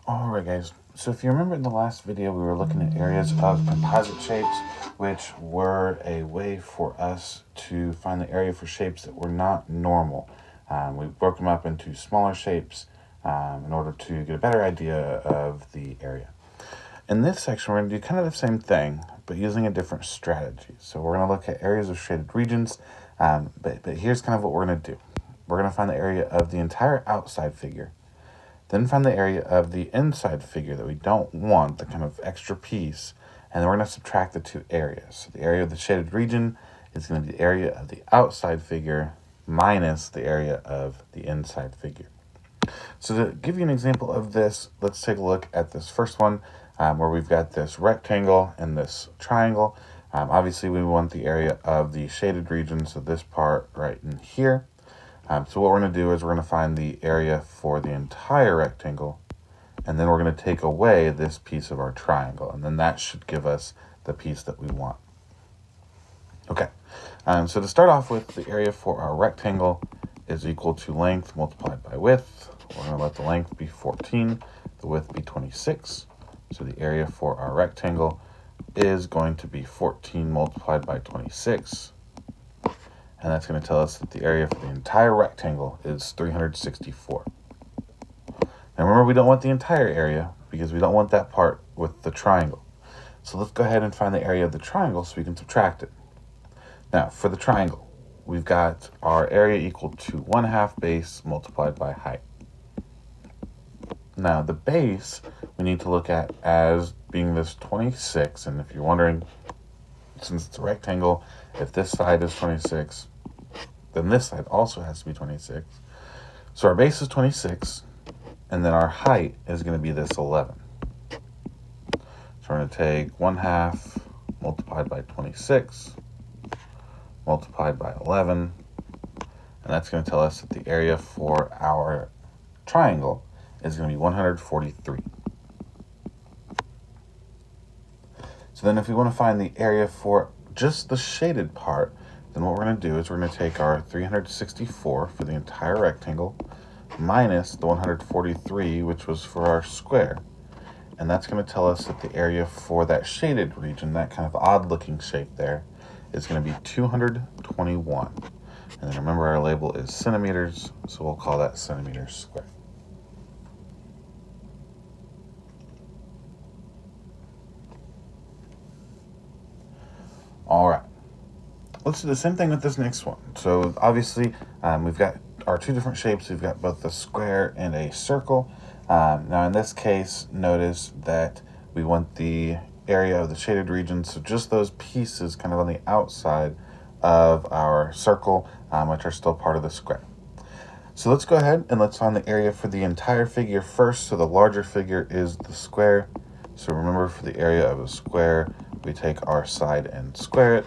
Alright guys, so if you remember in the last video we were looking at areas of composite shapes, which were a way for us to find the area for shapes that were not normal. We broke them up into smaller shapes in order to get a better idea of the area. In this section we're going to do kind of the same thing, but using a different strategy. So we're going to look at areas of shaded regions, but here's kind of what we're going to do. We're going to find the area of the entire outside figure, then find the area of the inside figure that we don't want, the kind of extra piece, and then we're going to subtract the two areas. So the area of the shaded region is going to be the area of the outside figure minus the area of the inside figure. So to give you an example of this, let's take a look at this first one where we've got this rectangle and this triangle. Obviously we want the area of the shaded region, so this part right in here. So what we're going to do is we're going to find the area for the entire rectangle, and then we're going to take away this piece of our triangle, and then that should give us the piece that we want. Okay, so to start off with, the area for our rectangle is equal to length multiplied by width. We're going to let the length be 14, the width be 26. So the area for our rectangle is going to be 14 multiplied by 26. And that's going to tell us that the area for the entire rectangle is 364. Now remember, we don't want the entire area because we don't want that part with the triangle. So let's go ahead and find the area of the triangle so we can subtract it. Now for the triangle, we've got our area equal to 1/2 base multiplied by height. Now the base we need to look at as being this 26, and if you're wondering, since it's a rectangle, if this side is 26, then this side also has to be 26. So our base is 26, and then our height is going to be this 11. So we're going to take 1/2 multiplied by 26 multiplied by 11, and that's going to tell us that the area for our triangle is going to be 143. So then if we want to find the area for just the shaded part, then what we're going to do is we're going to take our 364 for the entire rectangle minus the 143, which was for our square. And that's going to tell us that the area for that shaded region, that kind of odd looking shape there, is going to be 221. And then remember, our label is centimeters, so we'll call that centimeters squared. All right, let's do the same thing with this next one. So obviously we've got our two different shapes. We've got both a square and a circle. Now in this case, notice that we want the area of the shaded region, so just those pieces kind of on the outside of our circle, which are still part of the square. So let's go ahead and let's find the area for the entire figure first. So the larger figure is the square. So remember, for the area of a square, we take our side and square it.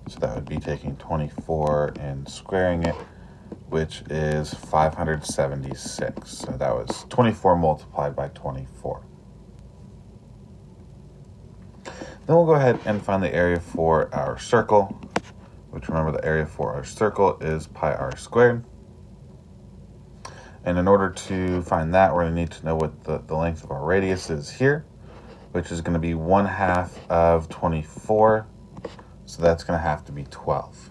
So that would be taking 24 and squaring it, which is 576. So that was 24 multiplied by 24. Then we'll go ahead and find the area for our circle, which, remember, the area for our circle is pi r squared. And in order to find that, we're going to need to know what the length of our radius is here, which is going to be 1/2 of 24. So that's going to have to be 12.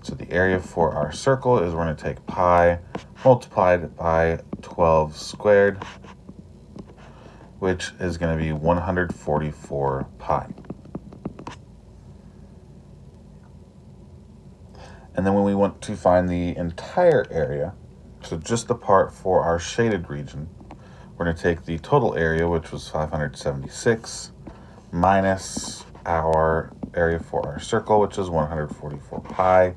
So the area for our circle is we're going to take pi multiplied by 12 squared, which is going to be 144 pi. And then when we want to find the entire area, so just the part for our shaded region, we're going to take the total area, which was 576, minus our area for our circle, which is 144 pi.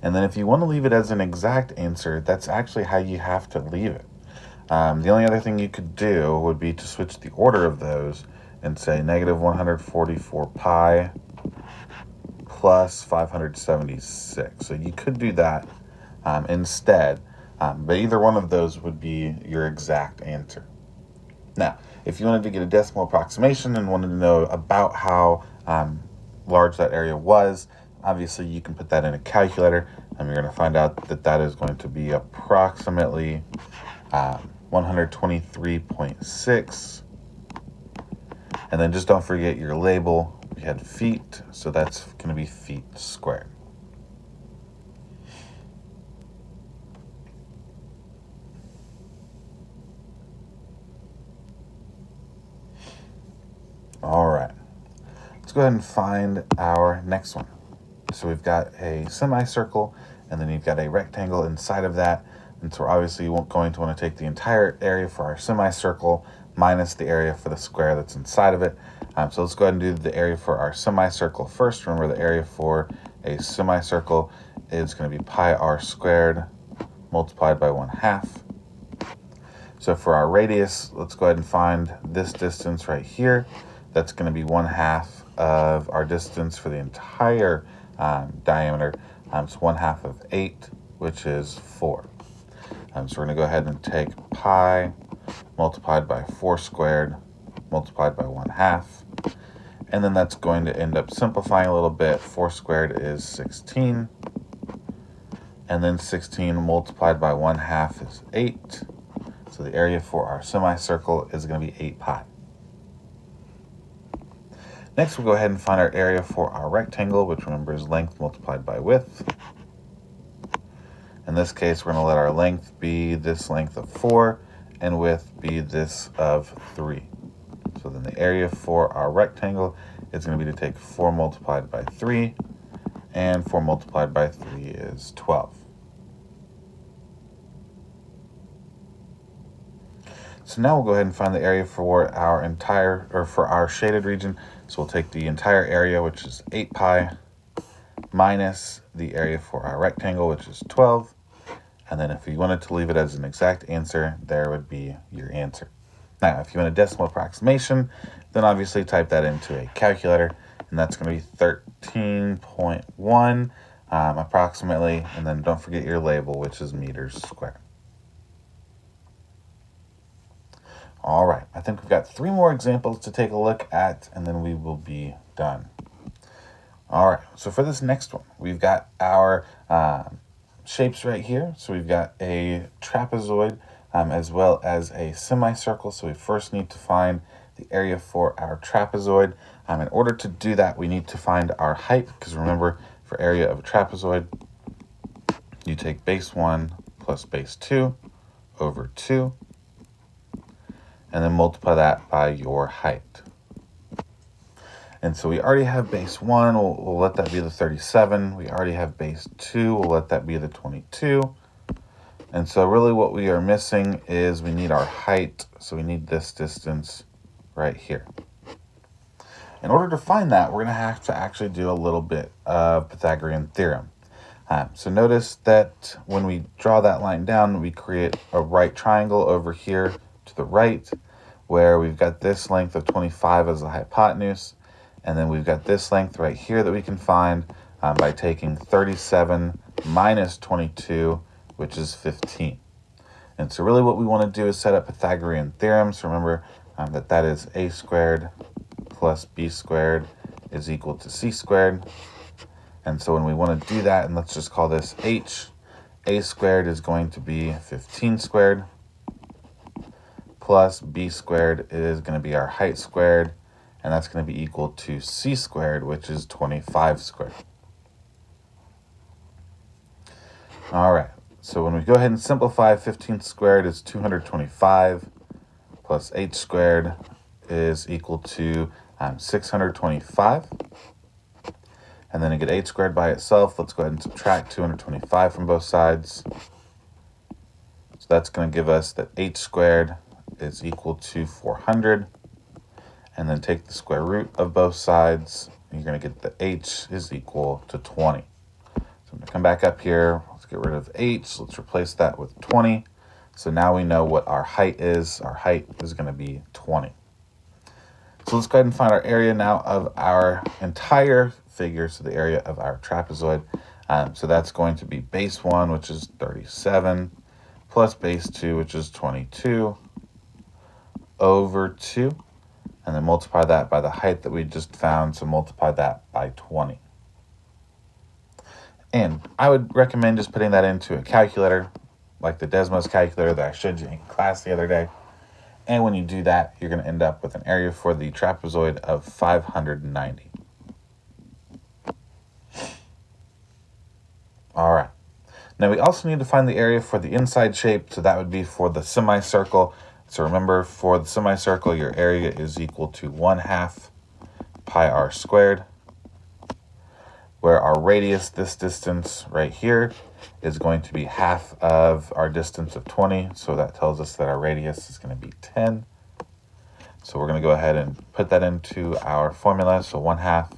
And then if you want to leave it as an exact answer, that's actually how you have to leave it. The only other thing you could do would be to switch the order of those and say negative 144 pi plus 576. So you could do that instead, but either one of those would be your exact answer. Now, if you wanted to get a decimal approximation and wanted to know about how large that area was, obviously you can put that in a calculator, and you're going to find out that that is going to be approximately 123.6. And then just don't forget your label. We had feet, so that's going to be feet squared. All right, let's go ahead and find our next one. So we've got a semicircle, and then you've got a rectangle inside of that. And so we're obviously going to want to take the entire area for our semicircle minus the area for the square that's inside of it. So let's go ahead and do the area for our semicircle first. Remember, the area for a semicircle is going to be pi r squared multiplied by 1/2. So for our radius, let's go ahead and find this distance right here. That's going to be 1/2 of our distance for the entire diameter. So 1/2 of 8, which is 4. So we're going to go ahead and take pi multiplied by 4 squared multiplied by 1/2. And then that's going to end up simplifying a little bit. 4 squared is 16. And then 16 multiplied by 1/2 is 8. So the area for our semicircle is going to be 8 pi. Next, we'll go ahead and find our area for our rectangle, which remember is length multiplied by width. In this case, we're going to let our length be this length of 4 and width be this of 3. So then the area for our rectangle is going to be to take 4 multiplied by 3, and 4 multiplied by 3 is 12. So now we'll go ahead and find the area for our shaded region. So we'll take the entire area, which is 8 pi, minus the area for our rectangle, which is 12. And then if you wanted to leave it as an exact answer, there would be your answer. Now, if you want a decimal approximation, then obviously type that into a calculator, and that's going to be 13.1 approximately. And then don't forget your label, which is meters squared. All right, I think we've got 3 more examples to take a look at, and then we will be done. All right, so for this next one, we've got our shapes right here. So we've got a trapezoid as well as a semicircle. So we first need to find the area for our trapezoid. In order to do that, we need to find our height, because remember, for area of a trapezoid, you take base 1 plus base 2 over 2, and then multiply that by your height. And so we already have base 1, we'll let that be the 37. We already have base 2, we'll let that be the 22. And so really what we are missing is we need our height, so we need this distance right here. In order to find that, we're going to have to actually do a little bit of Pythagorean theorem. So notice that when we draw that line down, we create a right triangle over here to the right, where we've got this length of 25 as the hypotenuse, and then we've got this length right here that we can find by taking 37 minus 22, which is 15. And so really what we want to do is set up Pythagorean theorem. So remember that is a squared plus b squared is equal to c squared. And so when we want to do that, and let's just call this h, a squared is going to be 15 squared, plus b squared is going to be our height squared, and that's going to be equal to c squared, which is 25 squared. All right, so when we go ahead and simplify, 15 squared is 225, plus h squared is equal to 625. And then to get h squared by itself, let's go ahead and subtract 225 from both sides. So that's going to give us that h squared is equal to 400. And then take the square root of both sides, and you're going to get that h is equal to 20. So I'm going to come back up here. Let's get rid of h. Let's replace that with 20. So now we know what our height is. Our height is going to be 20. So let's go ahead and find our area now of our entire figure, so the area of our trapezoid. So that's going to be base 1, which is 37, plus base 2, which is 22, over 2. And then multiply that by the height that we just found, so multiply that by 20. And I would recommend just putting that into a calculator. like the Desmos calculator that I showed you in class the other day. And when you do that, you're going to end up with an area for the trapezoid of 590. All right. Now we also need to find the area for the inside shape, so that would be for the semicircle. So remember, for the semicircle, your area is equal to 1/2 pi r squared, where our radius, this distance right here, is going to be half of our distance of 20. So that tells us that our radius is going to be 10. So we're going to go ahead and put that into our formula. So 1/2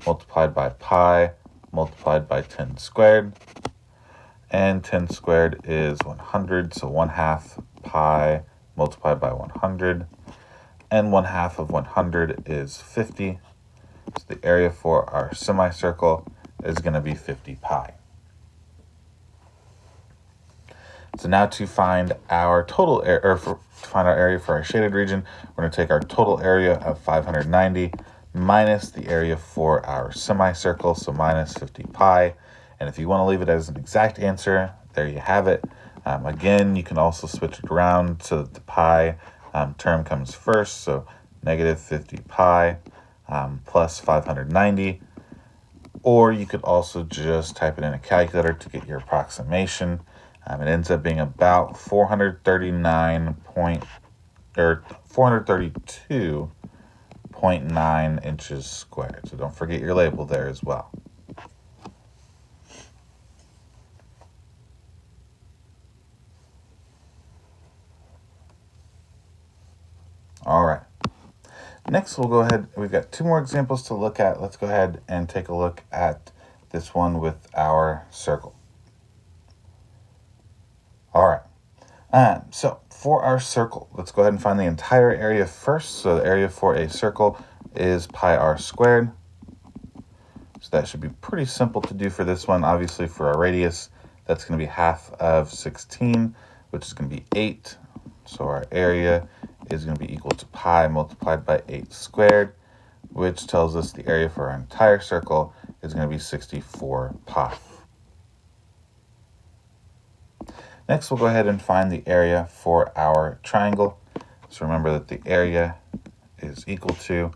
multiplied by pi multiplied by 10 squared. And 10 squared is 100. So 1/2 pi multiplied by 100. And 1/2 of 100 is 50. So the area for our semicircle is going to be 50 pi. So now to find our total area, or to find our area for our shaded region, we're going to take our total area of 590 minus the area for our semicircle, so minus 50 pi. And if you want to leave it as an exact answer, there you have it. Again, you can also switch it around so that the pi term comes first, so negative 50 pi plus 590. Or you could also just type it in a calculator to get your approximation. It ends up being about 432.9 inches squared. So don't forget your label there as well. All right. Next, we'll go ahead. We've got 2 more examples to look at. Let's go ahead and take a look at this one with our circle. All right. So for our circle, let's go ahead and find the entire area first. So the area for a circle is pi r squared. So that should be pretty simple to do for this one. Obviously, for our radius, that's going to be half of 16, which is going to be 8. So our area is going to be equal to pi multiplied by 8 squared, which tells us the area for our entire circle is going to be 64 pi. Next, we'll go ahead and find the area for our triangle. So remember that the area is equal to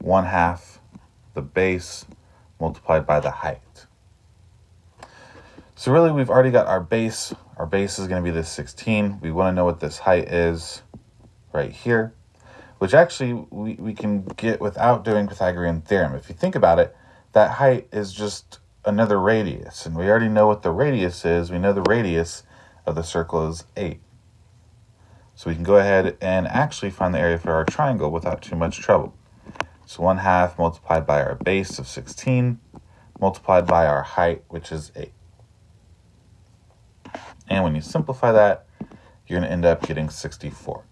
1/2 the base multiplied by the height. So really, we've already got our base. Our base is going to be this 16. We want to know what this height is right here, which actually we can get without doing Pythagorean theorem. If you think about it, that height is just another radius, and we already know what the radius is. We know the radius of the circle is 8. So we can go ahead and actually find the area for our triangle without too much trouble. So 1/2 multiplied by our base of 16 multiplied by our height, which is 8. And when you simplify that, you're going to end up getting 64.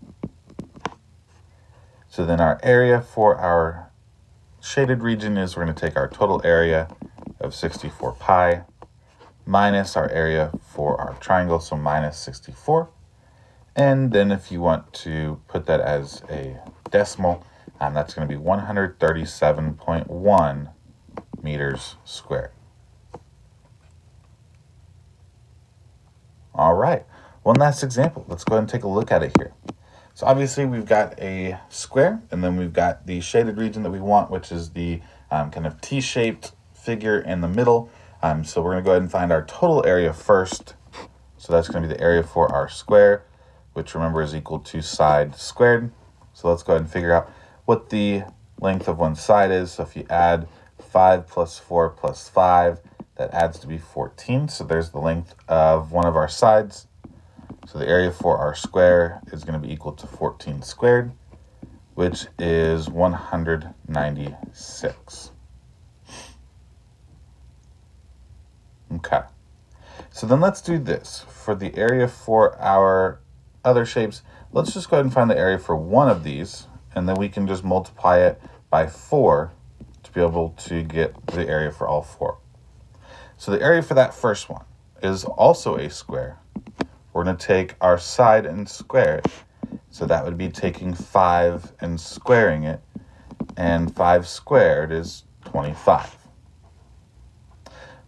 So then our area for our shaded region is we're going to take our total area of 64 pi minus our area for our triangle, so minus 64. And then if you want to put that as a decimal, that's going to be 137.1 meters squared. All right, one last example. Let's go ahead and take a look at it here. So obviously we've got a square, and then we've got the shaded region that we want, which is the kind of T-shaped figure in the middle. So we're going to go ahead and find our total area first. So that's going to be the area for our square, which remember is equal to side squared. So let's go ahead and figure out what the length of one side is. So if you add 5 plus 4 plus 5, that adds to be 14. So there's the length of one of our sides. So the area for our square is going to be equal to 14 squared, which is 196. Okay, so then let's do this. For the area for our other shapes, let's just go ahead and find the area for one of these, and then we can just multiply it by 4 to be able to get the area for all 4. So the area for that first one is also a square. We're going to take our side and square it. So that would be taking 5 and squaring it, and 5 squared is 25.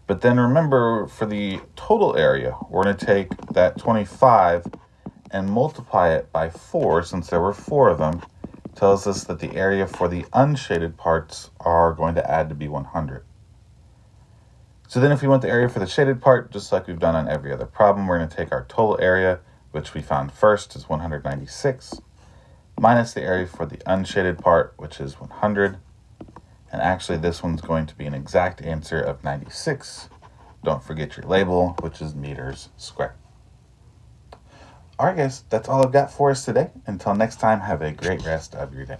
But then remember, for the total area, we're going to take that 25 and multiply it by 4, since there were 4 of them. Tells us that the area for the unshaded parts are going to add to be 100. So then if we want the area for the shaded part, just like we've done on every other problem, we're going to take our total area, which we found first is 196, minus the area for the unshaded part, which is 100. And actually this one's going to be an exact answer of 96. Don't forget your label, which is meters squared. All right, guys, that's all I've got for us today. Until next time, have a great rest of your day.